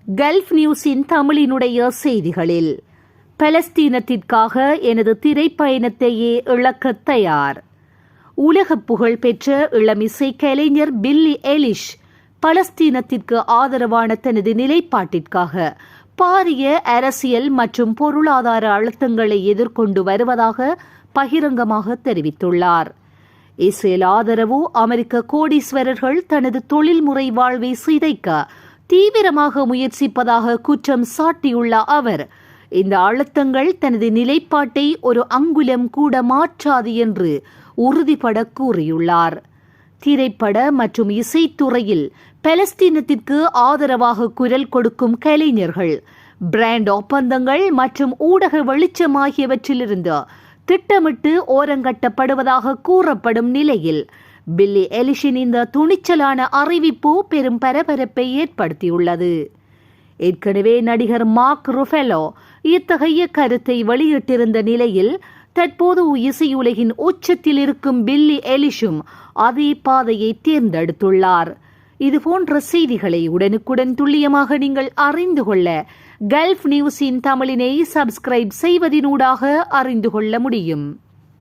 Gulf நியூஸின் தமிழினுடைய செய்திகளில், பலஸ்தீனத்திற்காக எனது திரைப்பயணத்தையே இழக்க தயார். உலக புகழ் பெற்ற இளமிசை கலைஞர் பில்லி எலிஷ் பலஸ்தீனத்திற்கு ஆதரவான தனது நிலைப்பாட்டிற்காக பாரிய அரசியல் மற்றும் பொருளாதார அழுத்தங்களை எதிர்கொண்டு வருவதாக பகிரங்கமாக தெரிவித்துள்ளார். இஸ்ரேல் ஆதரவு அமெரிக்க கோடீஸ்வரர்கள் தனது தொழில்முறை வாழ்வை சிதைக்க தீவிரமாக முயற்சிப்பதாக குற்றம் சாட்டியுள்ள அவர், இந்த அழுத்தங்கள் தனது நிலைப்பாட்டை ஒரு அங்குலம் கூட மாற்றாது என்று உறுதிபட கூறியுள்ளார். திரைப்பட மற்றும் இசைத்துறையில் பலஸ்தீனத்திற்கு ஆதரவாக குரல் கொடுக்கும் கலைஞர்கள் பிராண்ட் ஒப்பந்தங்கள் மற்றும் ஊடக வெளிச்சம் ஆகியவற்றிலிருந்து திட்டமிட்டு ஓரங்கட்டப்படுவதாக கூறப்படும் நிலையில், பில்லி எலிஷின் இந்த துணிச்சலான அறிவிப்பு பெரும் பரபரப்பை ஏற்படுத்தியுள்ளது. ஏற்கனவே நடிகர் மார்க் ருஃபெலோ இத்தகைய கருத்தை வெளியிட்டிருந்த நிலையில், தற்போது இசையுலகின் உச்சத்தில் இருக்கும் பில்லி எலிஷும் அதே பாதையை தேர்ந்தெடுத்துள்ளார். இதுபோன்ற செய்திகளை உடனுக்குடன் துல்லியமாக நீங்கள் அறிந்து கொள்ள கல்ஃப் நியூஸின் தமிழினை சப்ஸ்கிரைப் செய்வதினூடாக அறிந்து கொள்ள முடியும்.